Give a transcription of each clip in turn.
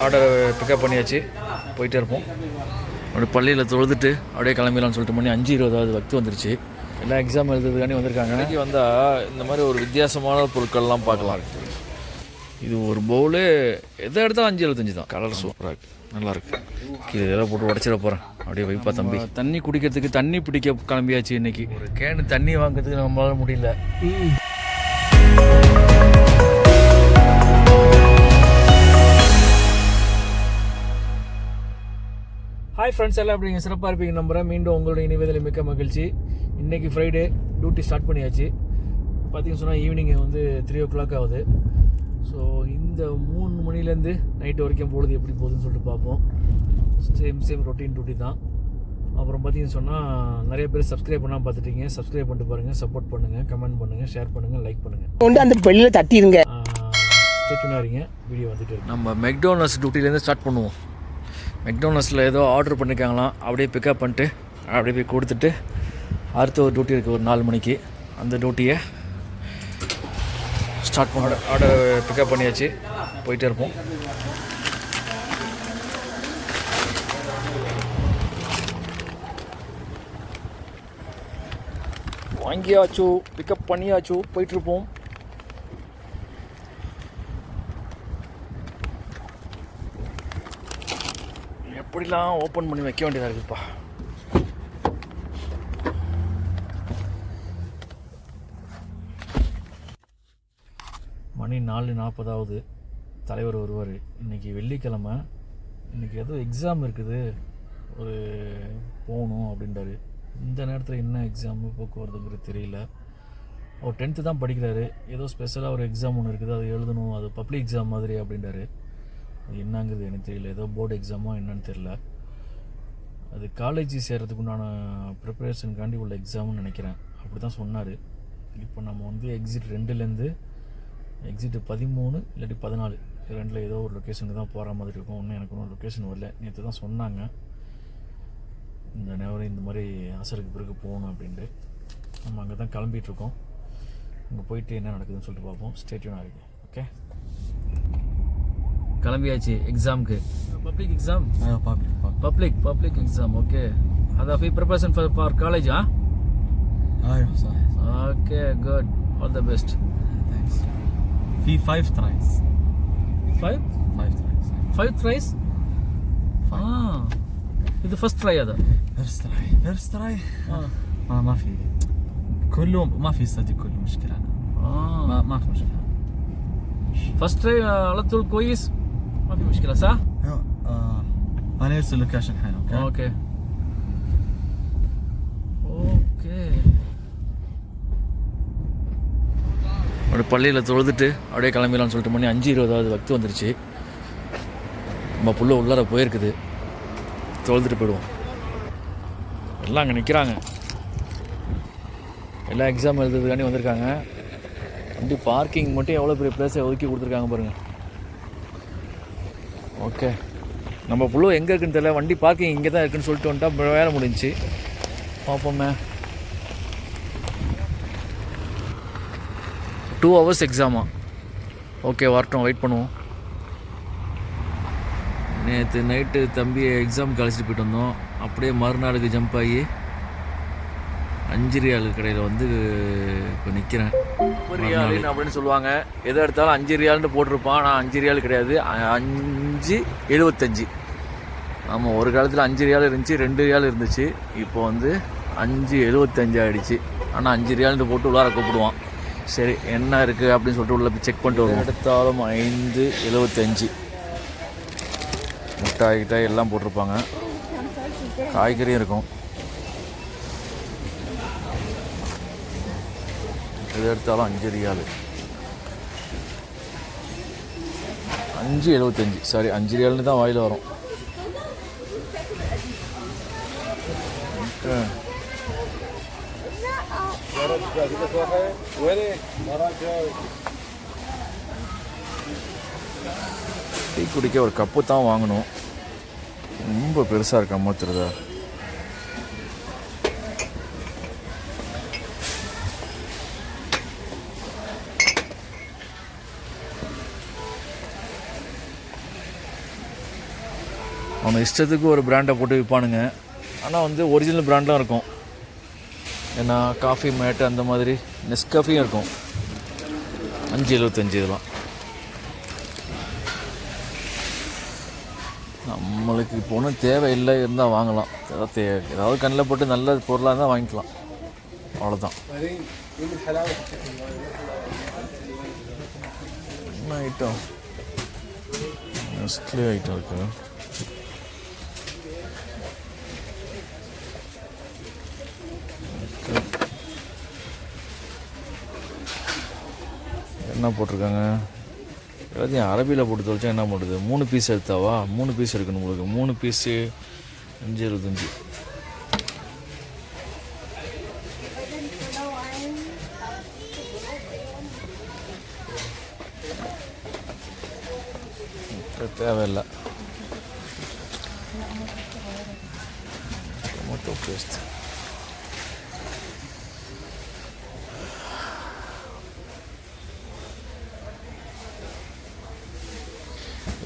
Order pickup பண்ணியாச்சு, போயிட்டே இருப்போம். அப்படியே பள்ளியில் தொழுதுட்டு அப்படியே கிளம்பிடலாம்னு சொல்லிட்டு மணி 5:20 வக்து வந்துருச்சு. எல்லாம் எக்ஸாம் எழுதுறதுக்காண்டி வந்திருக்காங்க. இன்றைக்கி வந்தால் இந்த மாதிரி ஒரு வித்தியாசமான பொருட்கள்லாம் பார்க்கலாம். இது ஒரு பவுலு எதை எடுத்தால் 5.75 தான். கலர் சூப்பராக இருக்குது, நல்லாயிருக்கு. கீழே இதெல்லாம் போட்டு உடச்சிட போகிறேன். அப்படியே வைப்பா தம்பி. தண்ணி குடிக்கிறதுக்கு தண்ணி பிடிக்க கிளம்பியாச்சு. இன்றைக்கி ஒரு கேனு தண்ணி வாங்கிறதுக்கு நம்மளால முடியல. ஹாய் ஃப்ரெண்ட்ஸ், எல்லாம் எப்படிங்க? சிறப்பாக இருப்பீங்க நம்புகிறேன். மீண்டும் உங்களுடைய இணைவதில் மிக்க மகிழ்ச்சி. இன்றைக்கி ஃப்ரைடே, டியூட்டி ஸ்டார்ட் பண்ணியாச்சு. பார்த்திங்கன்னு சொன்னால் ஈவினிங் 3 o'clock ஆகுது. ஸோ இந்த 3 மணிலேருந்து நைட்டு வரைக்கும் பொழுது எப்படி போகுதுன்னு சொல்லிட்டு பார்ப்போம். சேம் ரொட்டீன் டியூட்டி தான். அப்புறம் பார்த்திங்கன்னு சொன்னால் நிறைய பேர் சப்ஸ்கிரைப் பண்ணால் பார்த்துட்டீங்க. சப்ஸ்கிரைப் பண்ணிட்டு பாருங்கள், சப்போர்ட் பண்ணுங்கள், கமெண்ட் பண்ணுங்கள், ஷேர் பண்ணுங்கள், லைக் பண்ணுங்கள். அந்த பெல்லில் தட்டிடுங்க. ஸ்டேட்யூனாக வீடியோ வந்துட்டு இருக்கு. நம்ம மெக்டோனல்ஸ் டியூட்டிலேருந்து ஸ்டார்ட் பண்ணுவோம். மெக்டோனல்ஸில் ஏதோ ஆர்டர் பண்ணியிருக்காங்களாம். அப்படியே பிக்கப் பண்ணிட்டு அப்படியே போய் கொடுத்துட்டு அடுத்த ஒரு டியூட்டி இருக்குது ஒரு 4 மணிக்கு. அந்த டியூட்டியை ஸ்டார்ட் பண்ண ஆர்டர் பிக்கப் பண்ணியாச்சு, போயிட்டே இருப்போம். வாங்கியாச்சு, பிக்கப் பண்ணியாச்சு, போயிட்டுருப்போம். எப்படிலாம் ஓப்பன் பண்ணி வைக்க வேண்டியதாக இருக்குதுப்பா. மணி 4:40 தலைவர் வருவார். இன்றைக்கி வெள்ளிக்கிழமை, இன்றைக்கி ஏதோ எக்ஸாம் இருக்குது, ஒரு போகணும் அப்படின்றாரு. இந்த நேரத்தில் என்ன எக்ஸாமு போக்குவரத்துங்கிறது தெரியல. அவர் 10th தான் படிக்கிறாரு. ஏதோ ஸ்பெஷலாக ஒரு எக்ஸாம் ஒன்று இருக்குது, அது எழுதணும், அது பப்ளிக் எக்ஸாம் மாதிரி அப்படின்றாரு. அது என்னங்கிறது எனக்கு தெரியல. ஏதோ போர்டு எக்ஸாமோ என்னன்னு தெரியல. அது காலேஜ் சேர்கிறதுக்கு உண்டான ப்ரிப்பரேஷனுக்காண்டி உள்ள எக்ஸாம்னு நினைக்கிறேன். அப்படி தான் சொன்னார். இப்போ நம்ம எக்ஸிட் 2லேருந்து எக்ஸிட் 13 இல்லாட்டி 14 2ல் ஏதோ ஒரு லொக்கேஷனுக்கு தான் போகிற மாதிரி இருக்கும். ஒன்றும் எனக்கு ஒன்றும் லொக்கேஷன் வரல. நேற்று தான் சொன்னாங்க இந்த நேரம் இந்த மாதிரி அசருக்கு பிறகு போகணும் அப்படின்ட்டு. நம்ம அங்கே தான் கிளம்பிகிட்ருக்கோம். அங்கே போயிட்டு என்ன நடக்குதுன்னு சொல்லிட்டு பார்ப்போம். ஸ்டேட்யூனாக இருக்குது. ஓகே, கிளம்பியாச்சு எக்ஸாமுக்கு. Public exam, public exam. Okay, هذا في preparation for college ها؟ ايوه صح. اوكي good, all the best. Thanks. في 5 tries. 5 tries. இது ஃபர்ஸ்ட் ட்ரை. هذا first try. ما في كله، ما في صدق كله مشكلة. ما في مشكلة. فاست تراي على طول كويس، ما في مشكلة صح؟ أنا أرسل لوكيشن الحين. اوكي. ஒரு பள்ளியில் தொழுதுட்டு அப்படியே கிளம்பிடலாம்னு சொல்லிட்டு மணி 5:20 வக்து வந்துருச்சு. நம்ம புள்ள உள்ளார போயிருக்குது. தொழுதுட்டு போயிடுவோம். எல்லாம் அங்கே நிற்கிறாங்க. எல்லாம் எக்ஸாம் எழுதுறதுக்காண்டி வந்திருக்காங்க. வண்டி பார்க்கிங் மட்டும் எவ்வளோ பெரிய பிளேஸை ஒதுக்கி கொடுத்துருக்காங்க பாருங்கள். ஓகே, நம்ம புள்ள எங்கே இருக்குன்னு தெரியல. வண்டி பார்க்கிங் இங்கே தான் இருக்குன்னு சொல்லிட்டு வந்துட்டா வேலை முடிஞ்சிச்சு. பார்ப்போமே. 2 hours எக்ஸாமா? ஓகே, வரட்டும், வெயிட் பண்ணுவோம். நேற்று நைட்டு தம்பியை எக்ஸாமுக்கு அழைச்சிட்டு போயிட்டு வந்தோம். அப்படியே மறுநாளுக்கு ஜம்ப் ஆகி 5 ரியால் கடையில் இப்போ நிற்கிறேன். 1 ரியால் அப்படின்னு சொல்லுவாங்க. எதை எடுத்தாலும் 5 ரியால்னு போட்டிருப்பான். ஆனால் 5 ரியால் கிடையாது, 5.75. ஆமாம், ஒரு காலத்தில் 5 ரியால் இருந்துச்சு, 2 ரியால் இருந்துச்சு. இப்போ 5.75 ஆகிடுச்சு. ஆனால் 5 ரியால்னு போட்டு உள்ளார கூப்பிடுவான். சரி, என்ன இருக்குது அப்படின்னு சொல்லிட்டு உள்ள போய் செக் பண்ணிட்டு வருவோம். எடுத்தாலும் 5.75. மிட்டாய் எல்லாம் போட்டிருப்பாங்க. காய்கறியும் இருக்கும். எது எடுத்தாலும் 5 ரியால். 5.75. சாரி, 5 ரியால்னு தான் வாயில் வரும். டீ குடிக்க ஒரு கப்பு தான் வாங்கணும். ரொம்ப பெருசாக இருக்க மாத்துறதா. அவனை இஷ்டத்துக்கு ஒரு பிராண்டை போட்டு விற்பானுங்க. ஆனால் வந்து ஒரிஜினல் பிராண்டாக இருக்கும். ஏன்னா காஃபி மேட்டு அந்த மாதிரி நெஸ்காஃபியும் இருக்கும். 5.75 இதெல்லாம். நம்மளுக்கு இப்போ ஒன்றும் தேவையில்லை இருந்தால் வாங்கலாம். ஏதாவது கண்ணில் போட்டு நல்ல பொருளாக இருந்தால் வாங்கிக்கலாம். அவ்வளோதான். என்ன ஐட்டம்? நெஸ்ட்லே ஐட்டம் இருக்குது. என்ன போட்டிருக்காங்க? எல்லாத்தையும் அரபியில் போட்டு தொலைச்சா என்ன பண்ணுறது? 3 பீஸ் எடுத்தாவா? 3 பீஸ் எடுக்கணும் உங்களுக்கு. 3 பீஸு 5.75. தேவையில்லை. டொமேட்டோ பேஸ்ட்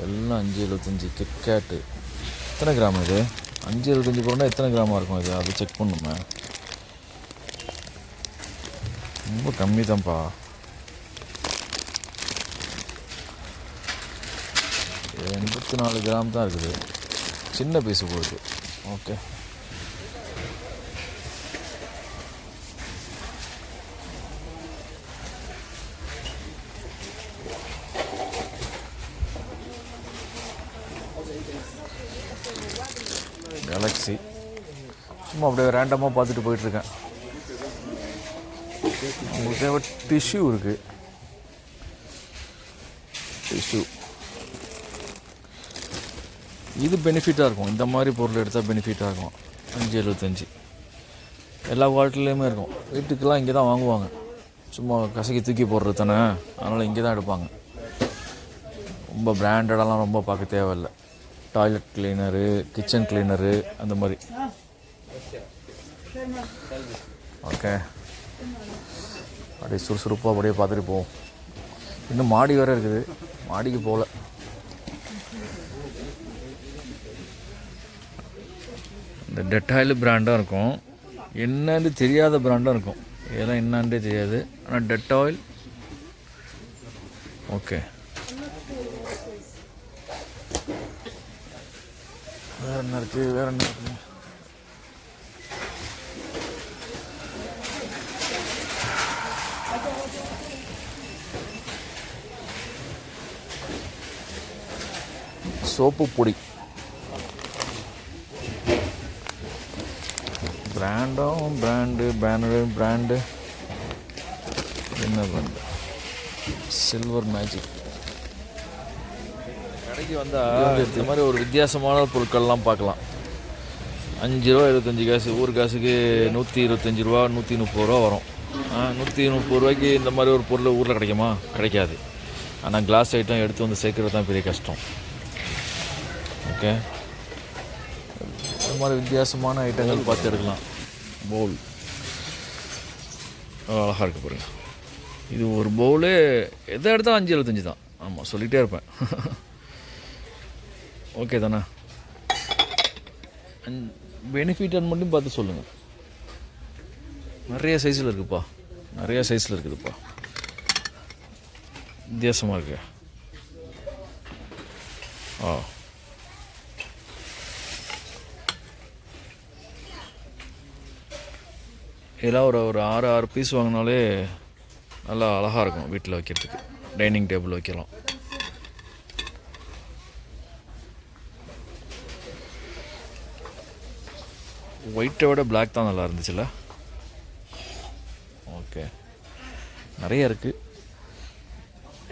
எல்லாம் 5.75. கிட்கேட்டு எத்தனை கிராம் இது? 5.75 போனால் எத்தனை கிராமாக இருக்கும் இது? அது செக் பண்ணுமே. ரொம்ப கம்மி தான்ப்பா. 84 கிராம் தான் இருக்குது. சின்ன பீஸு போகுது. ஓகே. கேலக்ஸி சும்மா அப்படியே ரேண்டமாக பார்த்துட்டு போயிட்டுருக்கேன். உங்களுக்கு தேவை டிஷ்யூ இருக்குது. டிஷ்யூ இது பெனிஃபிட்டாக இருக்கும். இந்த மாதிரி பொருள் எடுத்தால் பெனிஃபிட்டாக இருக்கும். 5.75 எல்லா குவாலிட்டிலையுமே இருக்கும். வீட்டுக்கெல்லாம் இங்கே தான் வாங்குவாங்க. சும்மா கசக்கி தூக்கி போடுறது தானே, அதனால் இங்கே தான் எடுப்பாங்க. ரொம்ப பிராண்டடெல்லாம் ரொம்ப பார்க்க தேவையில்லை. டாய்லெட் கிளீனரு, கிச்சன் கிளீனரு அந்த மாதிரி. ஓகே, அப்படியே சுறுசுறுப்பாக அப்படியே பார்த்துட்டு போவோம். இன்னும் மாடி வேறு இருக்குது, மாடிக்கு போகல. இந்த டெட்டாயில் பிராண்டாக இருக்கும், என்னன்னு தெரியாத பிராண்டாக இருக்கும். இதெல்லாம் என்னான்றே தெரியாது, ஆனால் டெட்டாயில் ஓகே. வேறு என்ன இருக்குது? வேறு என்ன இருக்குது? சோப்பு பொடி பிராண்டும் பிராண்டு பேனரு பிராண்டு என்ன பிராண்டு? Silver magic. கடைக்கு வந்தால் இந்த மாதிரி ஒரு வித்தியாசமான பொருட்கள்லாம் பார்க்கலாம். 5 ரூபா 75 காசு, ஊர் காசுக்கு 125 ரூபா 130 ரூபா வரும். 130 ரூபாய்க்கு இந்த மாதிரி ஒரு பொருள் ஊரில் கிடைக்குமா? கிடைக்காது. ஆனால் கிளாஸ் ஐட்டம் எடுத்து வந்து சேர்க்குறது தான் பெரிய கஷ்டம். ஓகே, இந்த மாதிரி வித்தியாசமான ஐட்டங்கள் பார்த்து எடுக்கலாம். பவுல் அழகாக இருக்குது பாருங்க. இது ஒரு பவுலு எதை எடுத்தால் 5.75 தான். ஆமாம், சொல்லிகிட்டே இருப்பேன். ஓகே தானே? பெனிஃபிட்னு மட்டும் பார்த்து சொல்லுங்கள். நிறைய சைஸில் இருக்குதுப்பா, நிறைய சைஸில் இருக்குதுப்பா, வித்தியாசமாக இருக்கு. இதெல்லாம் ஒரு 6 பீஸ் வாங்கினாலே நல்லா அழகாக இருக்கும். வீட்டில் வைக்கிறதுக்கு டைனிங் டேபிள் வைக்கலாம். ஒயிட்டை விட பிளாக் தான் நல்லா இருந்துச்சுல்ல? ஓகே, நிறைய இருக்குது.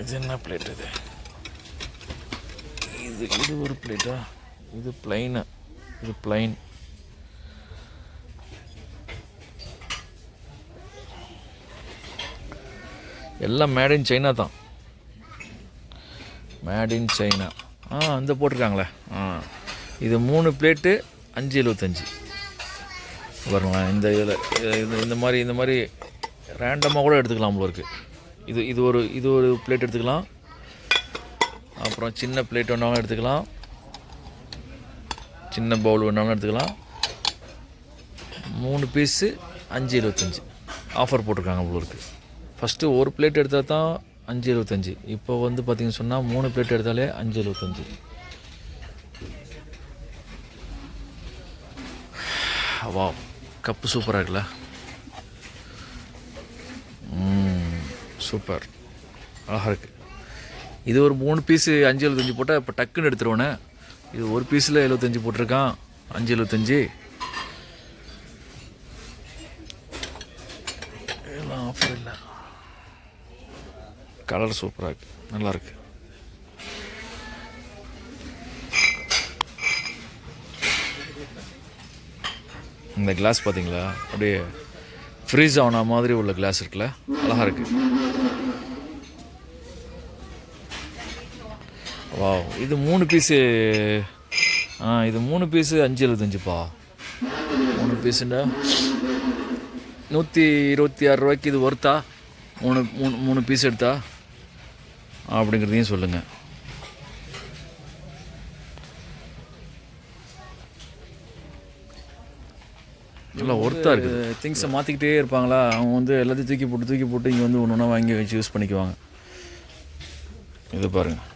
இது என்ன பிளேட்? இது ஒரு பிளேட்டா? இது பிளைனு, இது பிளைன். எல்லாம் மேட் இன் சைனா தான், மேட் இன் சைனா. அந்த போட்டிருக்காங்களே. இது 3 பிளேட்டு 5.75 வரலாம். இந்த இதில் இந்த மாதிரி ரேண்டமாக கூட எடுத்துக்கலாம் போல இருக்குது. இது ஒரு பிளேட் எடுத்துக்கலாம். அப்புறம் சின்ன பிளேட் ஒன்றாலும் எடுத்துக்கலாம். சின்ன பவுல் வேணாலும் எடுத்துக்கலாம். 3 பீஸு 5.25 ஆஃபர் போட்டிருக்காங்க போல இருக்குது. ஃபஸ்ட்டு ஒரு பிளேட் எடுத்தால் தான் 5.25. இப்போ வந்து பார்த்திங்கன்னு சொன்னால் 3 பிளேட் எடுத்தாலே 5.25. வா, கப்பு சூப்பராக இருக்குல்ல. சூப்பர், அழகாக இருக்குது. இது ஒரு 3 பீஸு 5.75 போட்டால் இப்போ டக்குன்னு எடுத்துருவோண்ணே. இது ஒரு பீஸில் 75 போட்டிருக்கான், 5.75. இதெல்லாம் ஆஃபர் இல்லை. கலர் சூப்பராக இருக்குது, நல்லாயிருக்கு. இந்த கிளாஸ் பார்த்தீங்களா, அப்படியே ஃப்ரீஸ் ஆன மாதிரி உள்ள கிளாஸ் இருக்குல்ல, அழகாக இருக்குது. வா, இது 3 பீஸு இது 3 பீஸு 5.75பா. 3 பீஸுண்டா 126 ரூபாய்க்கு இது ஒர்த்தா? 3 பீஸ் எடுத்தா அப்படிங்கிறதையும் சொல்லுங்கள். நல்லா ஒர்த்தாக இருக்குது. திங்ஸை மாற்றிக்கிட்டே இருப்பாங்களா, அவங்க வந்து எல்லாத்தையும் தூக்கி போட்டு இங்கே வந்து ஒன்று ஒன்றா வாங்கி வச்சு யூஸ் பண்ணிக்குவாங்க. இது பாருங்கள்,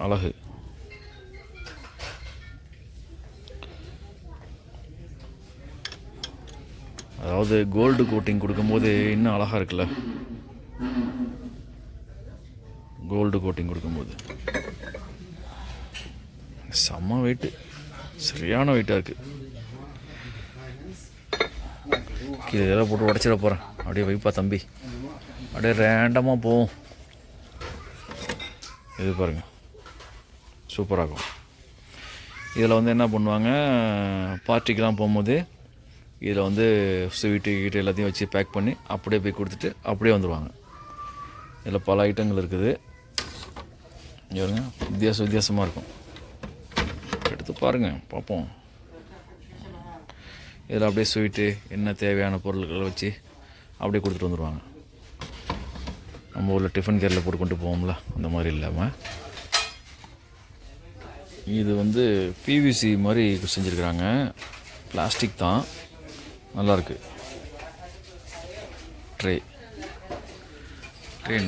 அழகு. அதாவது கோல்டு கோட்டிங் கொடுக்கும்போது இன்னும் அழகாக இருக்குல்ல. கோல்டு கோட்டிங் கொடுக்கும்போது செம்ம வெயிட்டு, சரியான வெயிட்டாக இருக்குது. கீழே இதெல்லாம் போட்டு உடச்சிட போகிறேன். அப்படியே வைப்பா தம்பி, அப்படியே ரேண்டமாக போவோம். இது பாருங்கள், சூப்பராகும். இதில் வந்து என்ன பண்ணுவாங்க, பார்ட்டிக்கெலாம் போகும்போது இதில் வந்து ஸ்வீட்டு கீட்டு எல்லாத்தையும் வச்சு பேக் பண்ணி அப்படியே போய் கொடுத்துட்டு அப்படியே வந்துடுவாங்க. இதில் பல ஐட்டங்கள் இருக்குது. பாருங்க, வித்தியாசமாக இருக்கும். எடுத்து பாருங்கள், பார்ப்போம். இதில் அப்படியே ஸ்வீட்டு என்ன தேவையான பொருட்களை வச்சு அப்படியே கொடுத்துட்டு வந்துடுவாங்க. நம்ம ஊரில் டிஃபன் கேரில் போட்டு கொண்டு போவோம்ல, அந்த மாதிரி இல்லாமல் இது வந்து பிவிசி மாதிரி செஞ்சுருக்குறாங்க. பிளாஸ்டிக் தான், நல்லாயிருக்கு. ட்ரே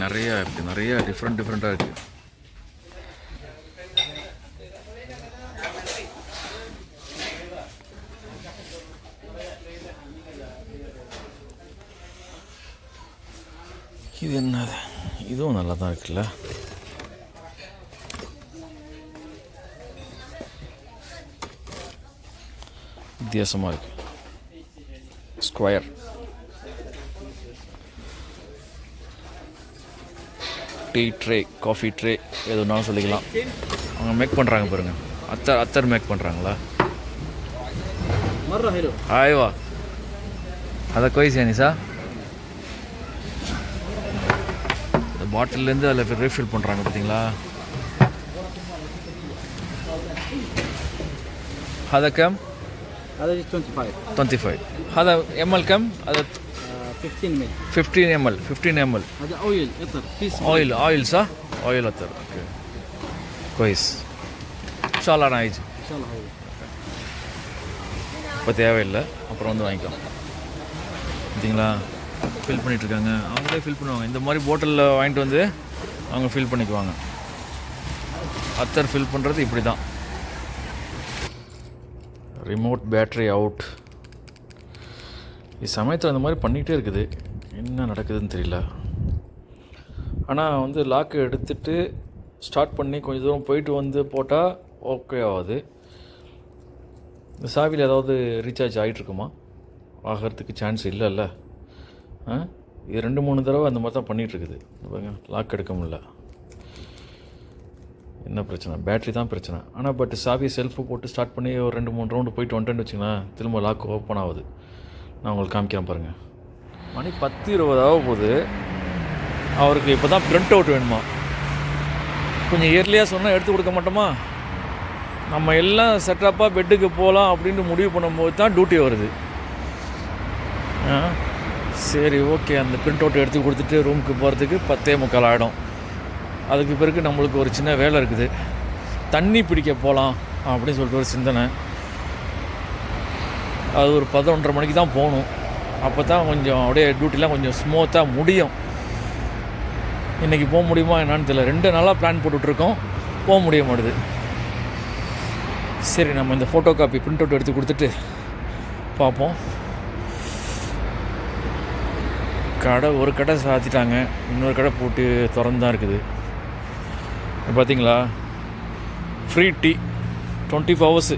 நிறையா டிஃப்ரெண்ட்டாக இருக்குது. இது என்னது, இதுவும் நல்லா தான் இருக்குல்ல. வித்தியாசமாக இருக்குது. Square tea tray, coffee tray, எது ஒன்றாலும் சொல்லிக்கலாம். அவங்க மேக் பண்ணுறாங்க பாருங்கள். அத்தர் மேக் பண்ணுறாங்களா? ஆய்வா, அதை கொய்ஸ் ஏனிசா. இந்த பாட்டிலேருந்து அதில் ரீஃபில் பண்ணுறாங்க பார்த்தீங்களா. هذا كم؟ هذا 25. هذا ml كم؟ هذا 15 مل. 15 ml. هذا اويل اطر في اويل صح؟ اويل اطر. اوكي كويس. ان شاء الله انا هيجي ان شاء الله. இப்போ தேவையில்லை, அப்புறம் வந்து வாங்கிக்கலாம். பார்த்தீங்களா, ஃபில் பண்ணிகிட்ருக்காங்க. அவங்களே ஃபில் பண்ணுவாங்க. இந்த மாதிரி பாட்டிலில் வாங்கிட்டு வந்து அவங்க ஃபில் பண்ணிக்குவாங்க. அத்தர் ஃபில் பண்ணுறது இப்படி தான். Remote battery out. இது சமயத்தில் அந்த மாதிரி பண்ணிகிட்டே இருக்குது, என்ன நடக்குதுன்னு தெரியல. ஆனால் வந்து லாக்கு எடுத்துகிட்டு ஸ்டார்ட் பண்ணி கொஞ்சம் தூரம் போயிட்டு வந்து போட்டால் ஓகே ஆகுது. இந்த சாவியில் ஏதாவது ரீசார்ஜ் ஆகிட்ருக்குமா? ஆகிறதுக்கு சான்ஸ் இல்லைல்ல. இது 2-3 தடவை அந்த மாதிரி தான் பண்ணிகிட்ருக்குது. லாக் எடுக்க முடியல. என்ன பிரச்சனை? பேட்ரி தான் பிரச்சனை. ஆனால் பட் சாவி செல்ஃபு போட்டு ஸ்டார்ட் பண்ணி ஒரு 2-3 ரவுண்டு போயிட்டு வந்துட்டேன்னு வச்சுங்களேன், திரும்ப லாக் ஓப்பன் ஆகுது. நான் உங்களுக்கு காமிக்கிறேன் பாருங்கள். மணி 10:20 ஆக போகுது. அவருக்கு இப்போ தான் ப்ரிண்ட் அவுட் வேணுமா? கொஞ்சம் இயர்லியாக சொன்னால் எடுத்து கொடுக்க மாட்டோமா? நம்ம எல்லாம் செட்டப்பாக பெட்டுக்கு போகலாம் அப்படின்னு முடிவு பண்ணும்போது தான் டியூட்டி வருது. சரி, ஓகே. அந்த ப்ரிண்ட் அவுட் எடுத்து கொடுத்துட்டு ரூமுக்கு போகிறதுக்கு 10:45 ஆகிடும். அதுக்கு பிறகு நம்மளுக்கு ஒரு சின்ன வேலை இருக்குது. தண்ணி பிடிக்க போகலாம் அப்படின்னு சொல்லிட்டு ஒரு சிந்தனை. அது ஒரு 11:30 மணிக்கு தான் போகணும். அப்போ தான் கொஞ்சம் அப்படியே டியூட்டிலாம் கொஞ்சம் ஸ்மூத்தாக முடியும். இன்றைக்கி போக முடியுமா என்னான்னு தெரியல. 2 நாளாக பிளான் போட்டுட்ருக்கோம், போக முடிய மாட்டுது. சரி, நம்ம இந்த ஃபோட்டோ காப்பி பிரிண்ட் அவுட் எடுத்து கொடுத்துட்டு பார்ப்போம். கடை ஒரு கடை சாத்திட்டாங்க, இன்னொரு கடை போட்டு திறந்து தான் இருக்குது. பார்த்தீங்களா, free tea 24 hours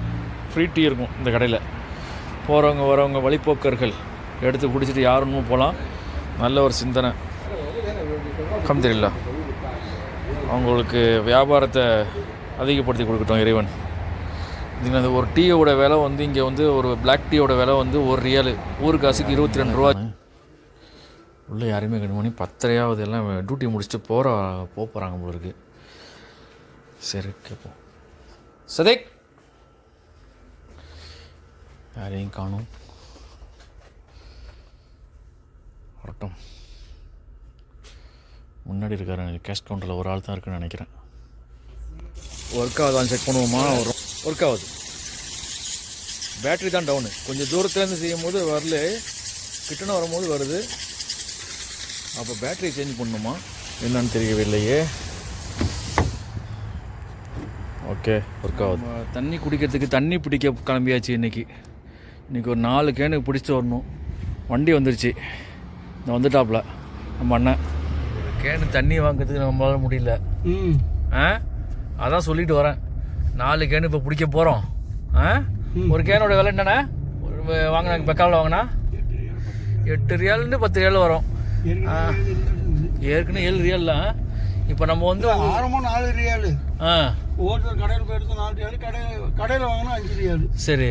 free tea இருக்கும் இந்த கடையில். போகிறவங்க வரவங்க வழிப்போக்கர்கள் எடுத்து குடிச்சிட்டு யாருன்னு போகலாம். நல்ல ஒரு சிந்தனை. அல்ஹம்துலில்லாஹ், அவங்களுக்கு வியாபாரத்தை அதிகப்படுத்தி கொடுக்கட்டும் இறைவன். இதுங்க அந்த ஒரு டீயோட விலை வந்து இங்கே வந்து ஒரு பிளாக் டீயோட விலை வந்து ₹1, ஊர் காசுக்கு 22 ரூபா. உள்ளே யாரையுமே கண்டு மணி 10:30 எல்லாம் டியூட்டி முடிச்சுட்டு போகிறாங்க போல இருக்கு. சரி, கேட்போம். சதேக், யாரையும் காணும். வரட்டும். முன்னாடி இருக்காரு கேஷ் கவுண்டரில் ஒரு ஆள் தான் இருக்குன்னு நினைக்கிறேன். ஒர்க் ஆகுதான்னு செக் பண்ணுவோமா? ஒர்க் ஆகுது. பேட்ரி தான் டவுனு. கொஞ்சம் தூரத்துலேருந்து செய்யும் போது வரல, கிட்டன வரும்போது வருது. அப்போ பேட்டரி சேஞ்ச் பண்ணணுமா என்னன்னு தெரியவில்லையே. ஓகே, ஒர்க் ஆகுது. தண்ணி குடிக்கிறதுக்கு தண்ணி பிடிக்க கிளம்பியாச்சு. இன்றைக்கி ஒரு 4 கேனு பிடிச்சிட்டு வரணும். வண்டி வந்துருச்சு, இந்த வந்துட்டாப்புல நம்ம அண்ணன். ஒரு கேனு தண்ணி வாங்கிறதுக்கு நம்மளால முடியல. அதான் சொல்லிட்டு வரேன், 4 கேனு இப்போ பிடிக்க போகிறோம். ஒரு கேனோட விலை என்னண்ணா வாங்கினா பெக்காவில் வாங்கினா $8 10 வரும். ஏற்கனவே $7 தான். இப்போ நம்ம வந்து ஆரம்பம் $4. ஒவ்வொருத்தர் கடையில் போய் எடுத்து $4, கடையில் வாங்கினா $5. சரி,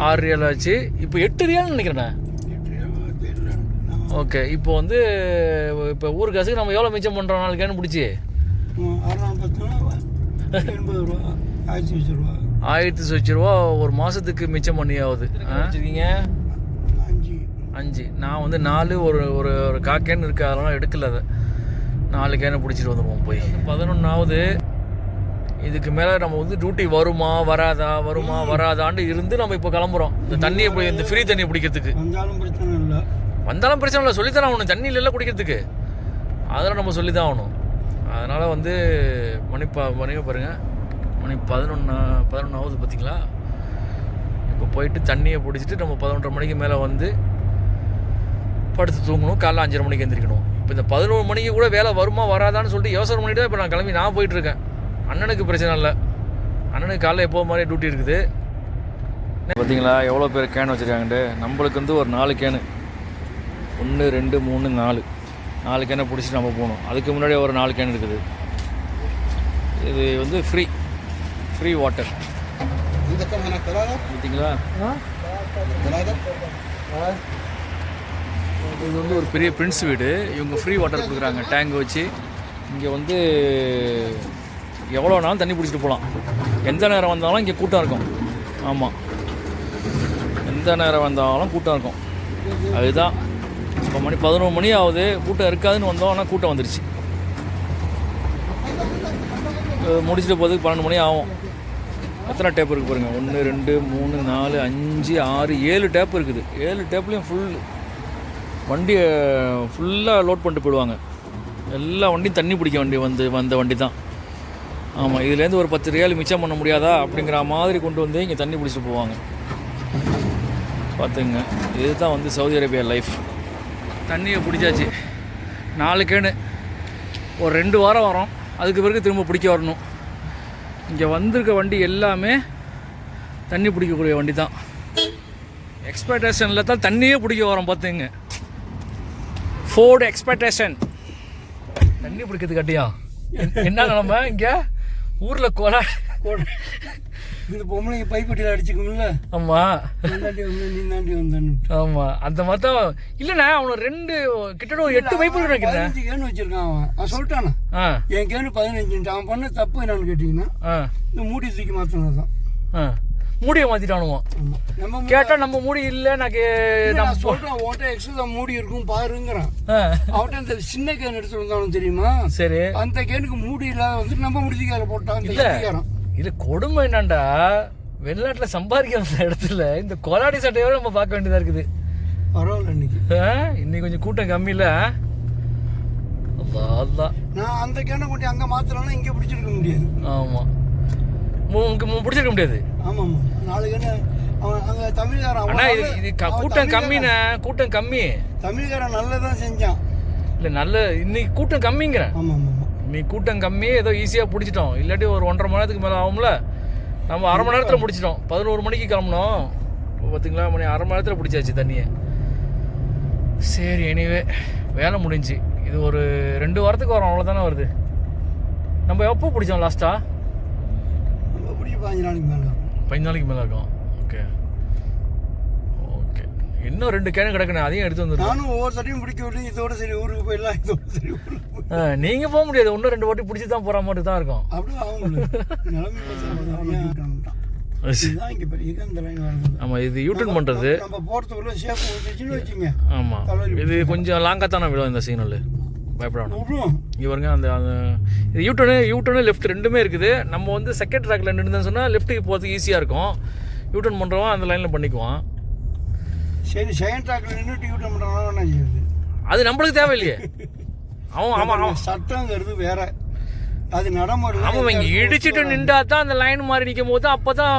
$6 ஆச்சு. இப்போ $8 நினைக்கிறேண்ணா. ஓகே, இப்போ வந்து இப்போ ஊர் காசுக்கு நம்ம எவ்வளோ மிச்சம் பண்ணுறோம் 4 கேனு பிடிச்சி? 1000 ரூபா ஒரு மாதத்துக்கு மிச்சம் பண்ணி ஆகுது. வச்சுருக்கீங்க 5. நான் வந்து 4 ஒரு காக்கேன்னு இருக்குது, அதெல்லாம் எடுக்கல. அதை 4 கேனை பிடிச்சிட்டு வந்துடுவோம் போய். 11 இதுக்கு மேலே நம்ம வந்து டியூட்டி வருமா வராதான்னு இருந்து நம்ம இப்போ கிளம்புறோம். இந்த தண்ணியை போய் இந்த ஃப்ரீ தண்ணியை பிடிக்கிறதுக்கு வந்தாலும் பிரச்சனை இல்லை, சொல்லித்தான் ஆகணும். தண்ணி இல்லைல்ல குடிக்கிறதுக்கு, அதெல்லாம் நம்ம சொல்லி தான் ஆகணும். அதனால் வந்து மணி பாருங்கள், மணி 11 பார்த்தீங்களா. இப்போ போயிட்டு தண்ணியை பிடிச்சிட்டு நம்ம 11:30 மணிக்கு மேலே வந்து படுத்து தூங்கணும். காலைல 5:30 மணிக்கு எழுந்திரிக்கணும். இப்போ இந்த 11 மணிக்கு கூட வேலை வருமா வராதான்னு சொல்லிட்டு யோசனை பண்ணிட்டு தான் இப்போ நான் கிளம்பி போயிட்டுருக்கேன். அண்ணனுக்கு பிரச்சனை இல்லை, அண்ணனுக்கு காலைல எப்போ மாதிரி டியூட்டி இருக்குது. பார்த்தீங்களா எவ்வளோ பேர் கேன் வச்சுருக்காங்கட்டு. நம்மளுக்கு வந்து ஒரு 4 கேனு, 1 2 3 4 கேனை பிடிச்சிட்டு நம்ம போகணும். அதுக்கு முன்னாடி ஒரு 4 கேன் இருக்குது. இது வந்து ஃப்ரீ வாட்டர். பார்த்தீங்களா, இது வந்து ஒரு பெரிய பிரின்ஸ் வீடு. இவங்க ஃப்ரீ வாட்டர் கொடுக்குறாங்க, டேங்க் வச்சு. இங்கே வந்து எவ்வளோ நாளும் தண்ணி பிடிச்சிட்டு போகலாம். எந்த நேரம் வந்தாலும் இங்கே கூட்டம் இருக்கும். ஆமாம், எந்த நேரம் வந்தாலும் கூட்டம் இருக்கும். அதுதான் இப்போ மணி 11 மணி ஆகுது, கூட்டம் இருக்காதுன்னு வந்தோம். ஆனால் கூட்டம் வந்துருச்சு. முடிச்சுட்டு போகிறதுக்கு 12 மணி ஆகும். எத்தனை டேப் இருக்குது பாருங்கள், 1 2 3 4 5 6 7 டேப் இருக்குது. 7 டேப்லேயும் வண்டியை ஃபுல்லாக லோட் பண்ணிட்டு போயிடுவாங்க. எல்லா வண்டியும் தண்ணி பிடிக்க வந்த வண்டி தான். ஆமாம், இதுலேருந்து ஒரு $10 மிச்சம் பண்ண முடியாதா அப்படிங்கிற மாதிரி கொண்டு வந்து இங்கே தண்ணி பிடிச்சிட்டு போவாங்க. பார்த்துங்க, இதுதான் வந்து சவுதி அரேபியா லைஃப். தண்ணியை பிடிச்சாச்சு 4 கேனு. ஒரு 2 வாரம் வரோம், அதுக்கு பிறகு திரும்ப பிடிக்க வரணும். இங்கே வந்திருக்க வண்டி எல்லாமே தண்ணி பிடிக்கக்கூடிய வண்டி தான். எக்ஸ்பெக்டேஷனில் தான் தண்ணியே பிடிக்க வரோம். பார்த்துங்க, ஃபோர்டு எக்ஸ்பெக்டேஷன் தண்ணி பிடிக்கிறது கட்டியா. என்ன நிலமை இங்கே ஊரில் இந்த பொம்பளைங்க பைப்பட்டியில் அடிச்சுக்கோங்கள. ஆமாம், நீ தாண்டி வந்தான்னு. ஆமாம், அந்த மாதிரி தான். இல்லைண்ணா, அவனுக்கு 2 கிட்டத்தட்ட ஒரு 8 பைப்பு நினைக்கிறேன். 15 கேனு வச்சிருக்கான் அவன் சொல்லிட்டானா. என் கேனு 15. அவன் பண்ண தப்பு என்னன்னு கேட்டிங்கன்னா இந்த மூடி தூக்கி மாற்றினது தான். மூடியை மாற்றிட்டானுவோம். நம்ம கேட்டால் நம்ம மூடி இல்லை நான் சொல்றேன் உன்கிட்ட எக்ஸ்ட்ரா மூடி இருக்கும் பாருங்கிறான். அவன்கிட்ட அந்த சின்ன கேன் எடுத்துட்டு வந்தாலும் தெரியுமா, சரி அந்த கேனுக்கு மூடி இல்லாத வந்து நம்ம முடிச்சுக்கார போட்டான். இது கொடுமை என்னண்டா, வெளிநாட்டில் சம்பாதிக்கிற இடத்துல இந்த கொலாடி சட்டையோட நம்ம பார்க்க வேண்டியதாக இருக்குது. பரவாயில்ல இன்னைக்கு கொஞ்சம் கூட்டம் கம்மி இல்லை. அதான் நான் அந்த கேனை கொண்டு அங்கே மாத்திரம்னா இங்கே பிடிச்சிருக்க முடியாது. ஆமாம், பிடிச்சிருக்க முடியாது. ஆமாம், 4 கேனை அவன் அங்கே தமிழ்காரன். ஆனால் இது கூட்டம் கம்மிண்ணே, கூட்டம் கம்மி. தமிழ்காரன் நல்லதான் செஞ்சான். இல்லை நல்ல இன்னைக்கு கூட்டம் கம்மிங்கிறேன். ஆமாம் ஆமாம், இன்னைக்கு கூட்டம் கம்மி, ஏதோ ஈஸியாக பிடிச்சிட்டோம். இல்லாட்டி ஒரு 1.5 மணி நேரத்துக்கு மேலே ஆகும்ல. நம்ம அரை மணி நேரத்தில் முடிச்சிட்டோம். 11 மணிக்கு கிளம்புனோம், பார்த்தீங்களா, மணி அரை மணி நேரத்தில் பிடிச்சாச்சு தண்ணியை. சரி, எனிவே வேலை முடிஞ்சு. இது ஒரு 2 வாரத்துக்கு வரும், அவ்வளோதானே வருது. நம்ம எப்போ பிடிச்சோம் லாஸ்ட்டாக? நம்ம பிடிச்சி 15 நாளைக்கு மேலே. 15 நாளைக்கு மேலே இருக்கும். ஓகே ஓகே, இன்னும் 2 கேனு கிடக்குண்ணே, அதையும் எடுத்து வந்துடும். நானும் ஒவ்வொரு சட்டையும் பிடிக்க விட்டு இதோட சரி ஊருக்கு போயிடலாம், இதோட சரி ஊருக்கு போய். நீங்கள் போக முடியாது, இன்னும் 2 வாட்டி பிடிச்சி தான் போகிற மாதிரி தான் இருக்கும். அப்படியே ஆகும் நிலைமை. ஆமாம், இது யூட்டர்ன் பண்ணுறது நம்ம போகிறதுக்குள்ள சேஃப் வச்சுன்னு வச்சுங்க. ஆமாம், இது கொஞ்சம் லாங்காக தானே விடும் இந்த சிக்னல், பயப்படணும். இங்கே பாருங்க, அந்த இது யூட்டர்னு லெஃப்ட் ரெண்டுமே இருக்குது. நம்ம வந்து செகண்ட் ட்ராக்ல நின்றுன்னு சொன்னால் லெஃப்ட்டுக்கு போகிறதுக்கு ஈஸியாக இருக்கும். யூட்டர்ன் பண்ணுறவன் அந்த லைனில் பண்ணிக்குவான். சரி, செகண்ட் ட்ராக்ல நின்றுட்டு யூட்டர்ன் பண்ணுறவனா செய்யுது, அது நம்மளுக்கு தேவையில்லையே. அவன் சட்டங்கிறது வேற, அது நடைமுறை. ஆமாம், இங்கே இடிச்சுட்டு நின்றா தான் அந்த லைன் மாதிரி நிற்கும் போது அப்போ தான்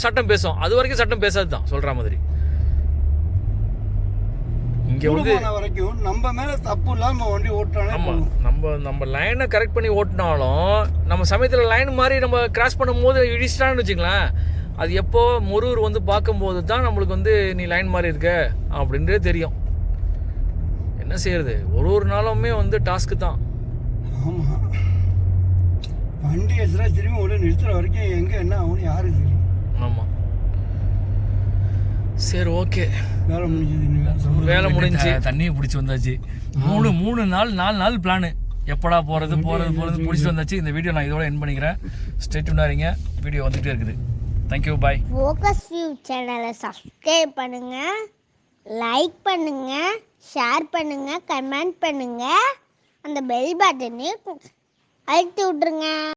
சட்டம் பேசும். அது வரைக்கும் சட்டம் பேசாது தான் சொல்கிற மாதிரி. இங்கே வந்து வரைக்கும் நம்ம மேலே தப்பு இல்லாமல் வண்டி ஓட்டுறாங்க. ஆமாம், நம்ம லைனை கரெக்ட் பண்ணி ஓட்டினாலும் நம்ம சமயத்தில் லைன் மாதிரி நம்ம கிராஸ் பண்ணும்போது இடிச்சிட்டான்னு வச்சுங்களேன், அது எப்போ முருகர் வந்து பார்க்கும்போது தான் நம்மளுக்கு வந்து நீ லைன் மாதிரி இருக்க அப்படின்றே தெரியும். என்ன செய்யறது, ஒரு நாளுமே வந்து டாஸ்க்கு தான். ஆமாம், வண்டி எத்தனை திரும்பி உடனே நிறுத்துற வரைக்கும் எங்கே என்ன ஆகும்னு யாருக்கு தெரியும். ஆமாம், சரி ஓகே, வேலை முடிஞ்சது. வேலை முடிஞ்சு தண்ணியை பிடிச்சி வந்தாச்சு. 3 நாள் 4 நாள் பிளானு, எப்படா போகிறது பிடிச்சிட்டு வந்தாச்சு. இந்த வீடியோ நான் இதோட எண்ட் பண்ணிக்கிறேன். ஸ்டே டியூனா இருங்க, வீடியோ வந்துகிட்டே இருக்குது. தேங்க்யூ, பாய். ஃபோக்கஸ் வியூ சேனலை சப்ஸ்கிரைப் பண்ணுங்க, லைக் பண்ணுங்க, ஷேர் பண்ணுங்க, கமெண்ட் பண்ணுங்க, அந்த பெல் பட்டனை அழுத்தி விட்ருங்க.